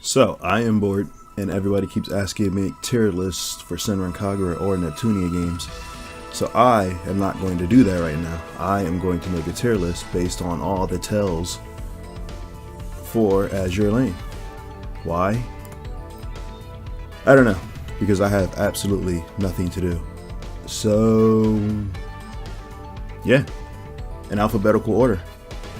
So, I am bored, and everybody keeps asking me to make tier lists for Senran Kagura or Neptunia games. So I am not going to do that right now. I am going to make a tier list based on all the tells for Azur Lane. Why? I don't know, because I have absolutely nothing to do. So, yeah, in alphabetical order.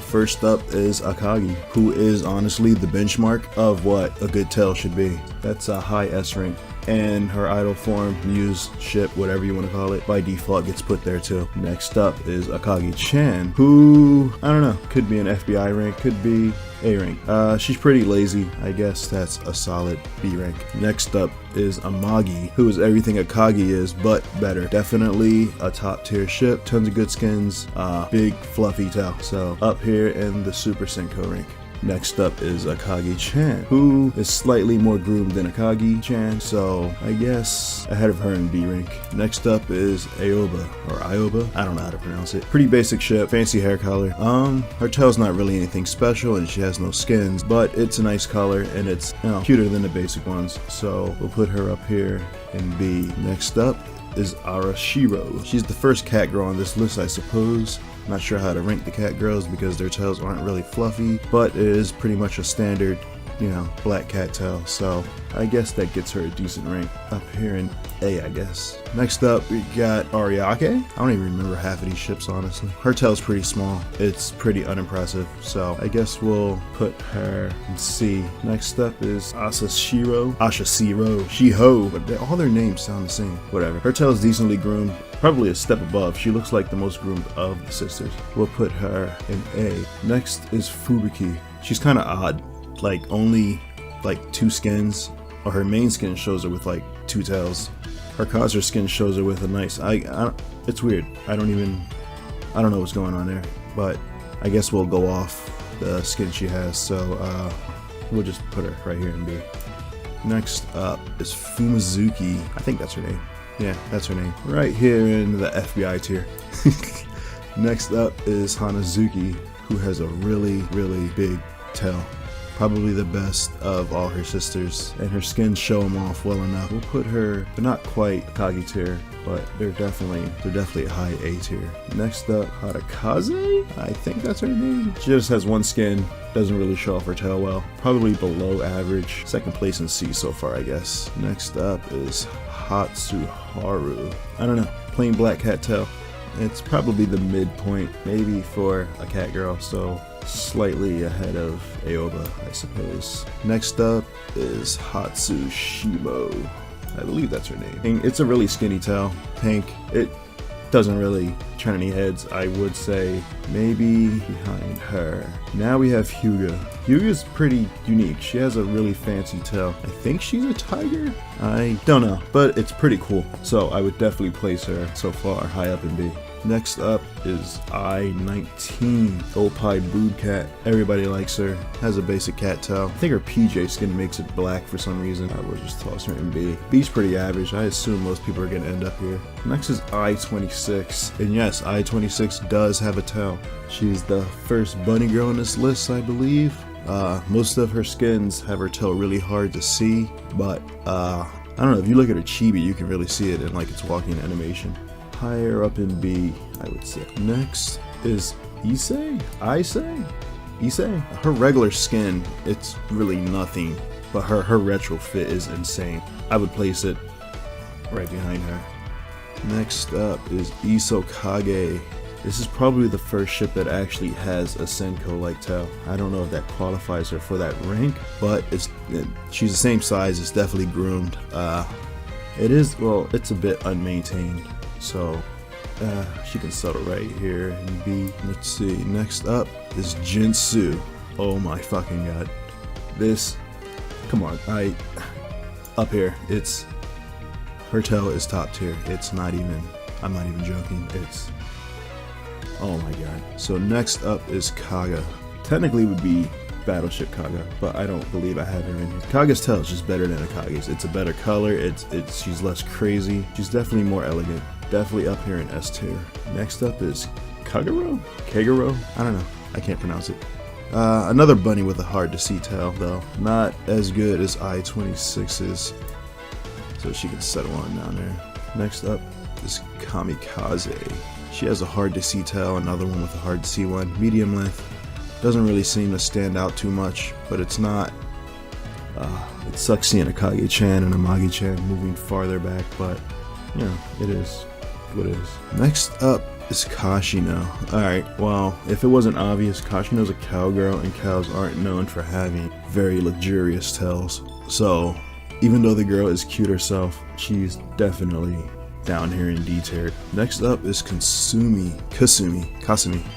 First up is Akagi, who is honestly the benchmark of what a good tell should be. That's a high S rank. And her idol form, muse, ship, whatever you want to call it, by default gets put there too. Next up is Akagi-chan, who, I don't know, could be an FBI rank, could be A rank. She's pretty lazy. I guess that's a solid B rank. Next up is Amagi, who is everything Akagi is, but better. Definitely a top tier ship, tons of good skins, big fluffy tail. So up here in the Super Senko rank. Next up is Akagi-chan, who is slightly more groomed than Akagi-chan, so I guess ahead of her in B rank. Next up is Aoba, or Ioba, I don't know how to pronounce it. Pretty basic ship, fancy hair color. Her tail's not really anything special and she has no skins, but it's a nice color and it's, you know, cuter than the basic ones, so we'll put her up here in B. Next up is Arashiro. She's the first cat girl on this list, I suppose. Not sure how to rank the cat girls because their tails aren't really fluffy, but it is pretty much a standard, you know, black cat tail, so I guess that gets her a decent rank. Up here in A, I guess. Next up, we got Ariake. I don't even remember half of these ships, honestly. Her tail's pretty small. It's pretty unimpressive, so I guess we'll put her in C. Next up is Ashashiro, Shiho, but all their names sound the same. Whatever. Her tail's decently groomed. Probably a step above. She looks like the most groomed of the sisters. We'll put her in A. Next is Fubuki. She's kind of odd. Like only like 2 skins, or her main skin shows her with like 2 tails. Her Kazer skin shows her with a nice, it's weird. I don't know what's going on there, but I guess we'll go off the skin she has, so we'll just put her right here in B. Next up is Fumizuki. I think that's her name. Yeah, that's her name. Right here in the FBI tier. Next up is Hanazuki, who has a really, really big tail. Probably the best of all her sisters, and her skins show them off well enough. We'll put her, they're not quite Akagi tier, but they're definitely a high A tier. Next up, Harakaze? I think that's her name. She just has 1 skin, doesn't really show off her tail well. Probably below average. Second place in C so far, I guess. Next up is Hatsuharu. I don't know, plain black cat tail. It's probably the midpoint, maybe for a cat girl, so slightly ahead of Aoba, I suppose. Next up is Hatsushimo. I believe that's her name. It's a really skinny tail, pink. It doesn't really turn any heads. I would say maybe behind her. Now we have Hyuga. Hyuga's pretty unique. She has a really fancy tail. I think she's a tiger? I don't know, but it's pretty cool. So I would definitely place her so far high up in B. Next up is I-19, Gold Pied Brood Cat. Everybody likes her. Has a basic cat tail. I think her PJ skin makes it black for some reason. I will just toss her in B. B's pretty average. I assume most people are gonna end up here. Next is I-26, and yes, I-26 does have a tail. She's the first bunny girl on this list, I believe. Most of her skins have her tail really hard to see, but I don't know, if you look at her chibi, you can really see it in like its walking animation. Higher up in B, I would say. Next is Issei? Her regular skin, it's really nothing, but her retrofit is insane. I would place it right behind her. Next up is Isokage. This is probably the first ship that actually has a Senko-like tail. I don't know if that qualifies her for that rank, but she's the same size. It's definitely groomed. It's a bit unmaintained. So she can settle right here in B. Let's see. Next up is Jinsu. Oh my fucking god. This, come on. Up here. Her tail is top tier. I'm not even joking. Oh my god. So next up is Kaga. Technically it would be Battleship Kaga, but I don't believe I have her in here. Kaga's tail is just better than Akagi's. It's a better color. She's less crazy. She's definitely more elegant. Definitely up here in S tier. Next up is Kagero? I don't know. I can't pronounce it. Another bunny with a hard to see tail, though. Not as good as I-26's. So she can settle on down there. Next up is Kamikaze. She has a hard to see tail, another one with a hard to see one. Medium length. Doesn't really seem to stand out too much, but it's not. It sucks seeing a Kage-chan and a Magi-chan moving farther back, but you know, it is what it is. Next up is Kashino. Alright, well, if it wasn't obvious, Kashino's a cowgirl, and cows aren't known for having very luxurious tails. So, even though the girl is cute herself, she's definitely down here in D tier. Next up is Kasumi.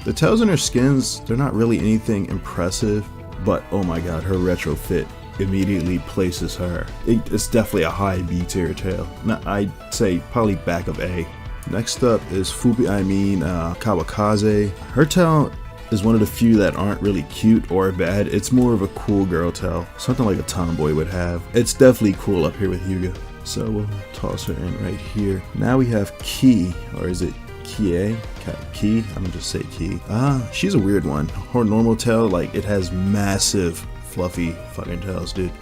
The tails in her skins, they're not really anything impressive, but oh my god, her retrofit immediately places her. It's definitely a high B tier tail. I'd say probably back of A. Next up is Kawakaze. Her tail is one of the few that aren't really cute or bad. It's more of a cool girl tail, something like a tomboy would have. It's definitely cool up here with Hyuga, so we'll toss her in right here. Now we have Ki, or is it Kie? Ki? I'm gonna just say Ki. She's a weird one. Her normal tail, like, it has massive fluffy fucking tails, dude.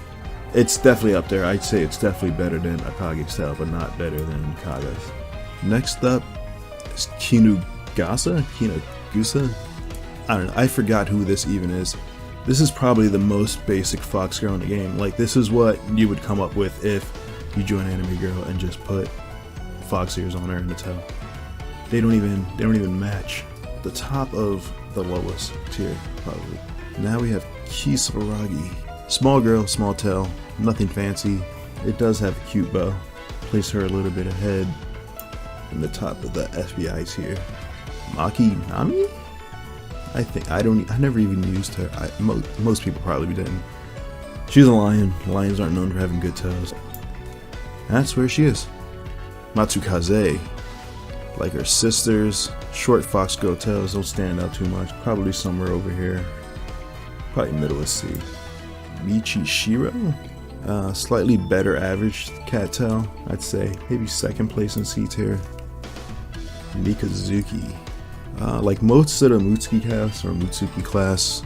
It's definitely up there. I'd say it's definitely better than Akage's tail, but not better than Kaga's. Next up is Kinugusa? I don't know, I forgot who this even is. This is probably the most basic fox girl in the game. Like, this is what you would come up with if you join Anime Girl and just put fox ears on her in the tail. They don't even match. The top of the lowest tier, probably. Now we have Kisaragi. Small girl, small tail, nothing fancy. It does have a cute bow. Place her a little bit ahead in the top of the FBI tier. Maki Nami? I never even used her. Most people probably didn't. She's a lion. Lions aren't known for having good tails. That's where she is. Matsukaze. Like her sisters, short fox girl tails don't stand out too much. Probably somewhere over here. Probably middle of C. Michishiro? Slightly better average cat tail. I'd say maybe second place in C tier. Mikazuki. Like most of the Mutsuki cast or Mutsuki class,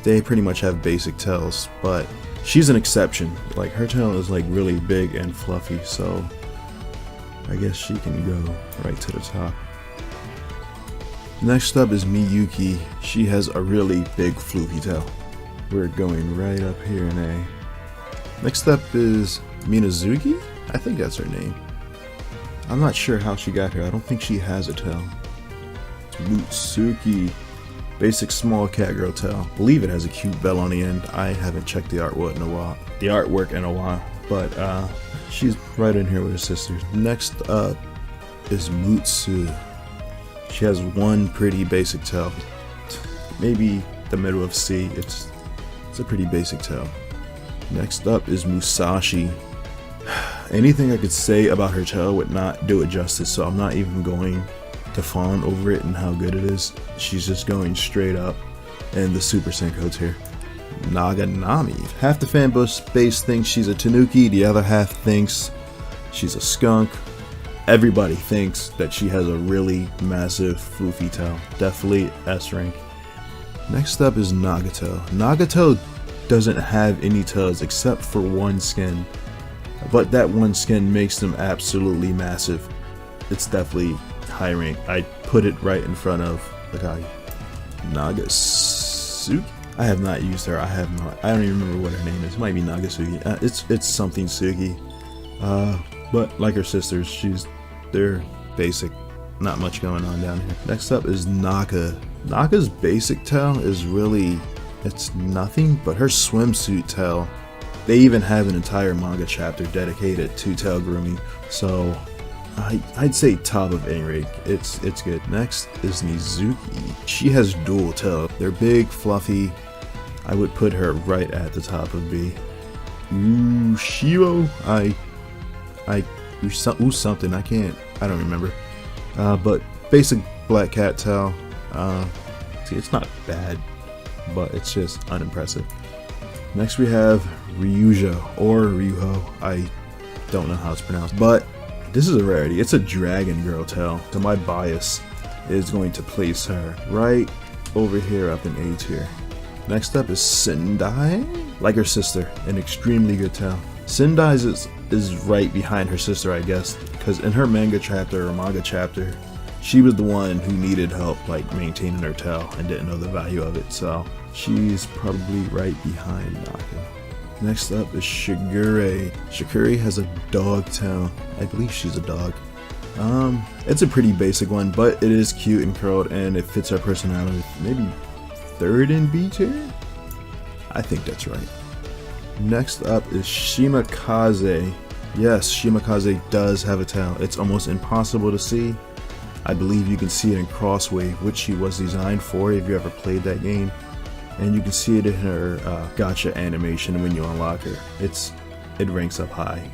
they pretty much have basic tails, but she's an exception. Like, her tail is like really big and fluffy, so I guess she can go right to the top. Next up is Miyuki. She has a really big floofy tail. We're going right up here in A. Next up is Minazuki? I think that's her name. I'm not sure how she got here. I don't think she has a tail. Mutsuki. Basic small cat girl tail. Believe it has a cute bell on the end. I haven't checked the artwork in a while. But she's right in here with her sisters. Next up is Mutsu. She has one pretty basic tail. Maybe the middle of C. It's a pretty basic tail. Next up is Musashi. Anything I could say about her tail would not do it justice, so I'm not even going to fawn over it and how good it is. She's just going straight up in the Super Senko tier. Naganami. Half the fan base thinks she's a tanuki, the other half thinks she's a skunk. Everybody thinks that she has a really massive floofy tail. Definitely S rank. Next up is Nagato. Nagato doesn't have any tails except for one skin, but that one skin makes them absolutely massive. It's definitely high rank. I put it right in front of Akagi. Nagasuki? I have not used her. I don't even remember what her name is. It might be Nagasuki. It's something Suki. But like her sisters, they're basic. Not much going on down here. Next up is Naka. Naka's basic tail is really, it's nothing, but her swimsuit tail, they even have an entire manga chapter dedicated to tail grooming. So I'd say top of A rank. It's good. Next is Nizuki. She has dual tail. They're big, fluffy. I would put her right at the top of B. Shiro. Something. I don't remember. But basic black cat tail. See, it's not bad, but it's just unimpressive. Next we have Ryuja or Ryuho. I don't know how it's pronounced, but this is a rarity. It's a dragon girl tail, so my bias is going to place her right over here up in A tier. Next up is Sendai. Like her sister, an extremely good tail. Sendai's is right behind her sister, I guess, because in her manga chapter or manga chapter, she was the one who needed help like maintaining her tail and didn't know the value of it, so she's probably right behind Naka. Next up is Shigure. Shigure has a dog tail. I believe she's a dog. It's a pretty basic one, but it is cute and curled and it fits her personality. Maybe third in B tier? I think that's right. Next up is Shimakaze. Yes, Shimakaze does have a tail. It's almost impossible to see. I believe you can see it in Crosswave, which she was designed for if you ever played that game. And you can see it in her gacha animation when you unlock her. It ranks up high.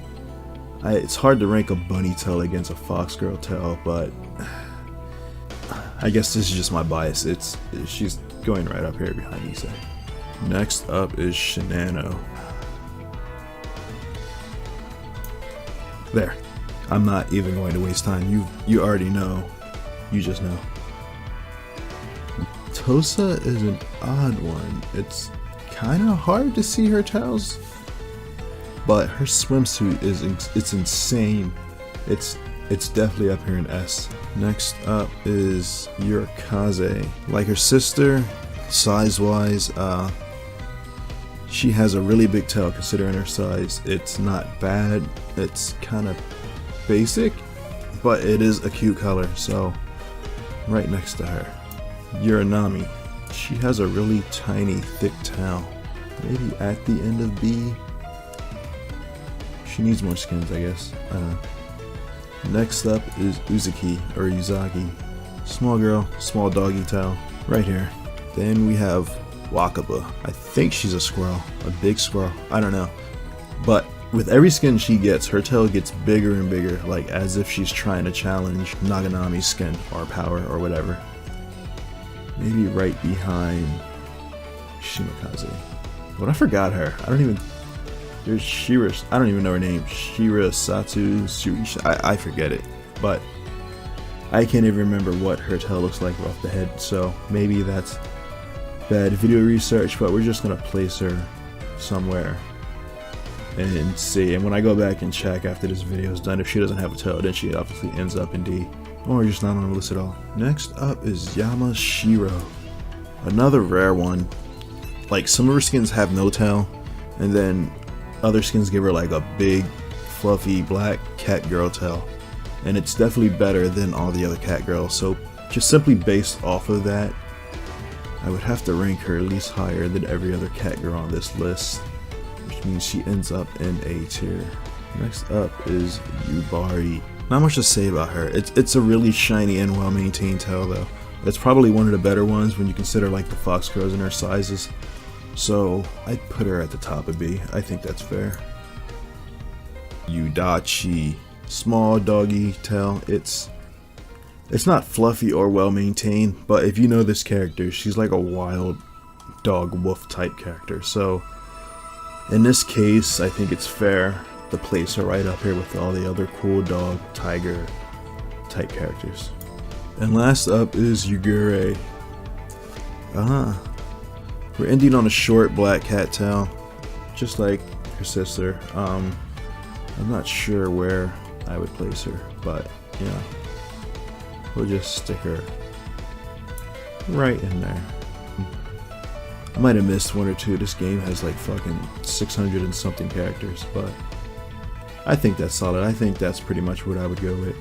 It's hard to rank a bunny tail against a fox girl tail, but I guess this is just my bias. She's going right up here behind Issei. Next up is Shinano. There. I'm not even going to waste time. You already know. You just know. Tosa is an odd one. It's kind of hard to see her tails, but her swimsuit it's insane. It's definitely up here in S. Next up is Yurikaze. Like her sister, size-wise, she has a really big tail considering her size. It's not bad. It's kind of basic, but it is a cute color, so right next to her. Uranami. She has a really tiny, thick tail. Maybe at the end of B. She needs more skins, I guess. I don't know. Next up is Uzuki, or Uzaki. Small girl, small doggy tail. Right here. Then we have Wakaba. I think she's a squirrel. A big squirrel. I don't know. But with every skin she gets, her tail gets bigger and bigger, like as if she's trying to challenge Naganami's skin, or power, or whatever. Maybe right behind Shimakaze. But I forgot her. There's Shira. I don't even know her name. Shira Satu Suisha. I forget it. But I can't even remember what her tail looks like off the head. So maybe that's bad video research. But we're just gonna place her somewhere and see. And when I go back and check after this video is done, if she doesn't have a tail, then she obviously ends up in D. Or just not on the list at all. Next up is Yamashiro. Another rare one. Like, some of her skins have no tail, and then other skins give her like a big, fluffy, black cat girl tail. And it's definitely better than all the other cat girls. So just simply based off of that, I would have to rank her at least higher than every other cat girl on this list, which means she ends up in A tier. Next up is Yubari. Not much to say about her. It's a really shiny and well-maintained tail though. It's probably one of the better ones when you consider like the fox girls and her sizes. So I'd put her at the top of B. I think that's fair. Yudachi. Small doggy tail. It's not fluffy or well-maintained, but if you know this character, she's like a wild dog wolf type character. So in this case, I think it's fair to place her right up here with all the other cool dog, tiger type characters. And last up is Yugure. We're ending on a short black cat tail, just like her sister. I'm not sure where I would place her, but yeah, we'll just stick her right in there. I might have missed one or two. This game has like fucking 600 and something characters, but I think that's solid. I think that's pretty much what I would go with.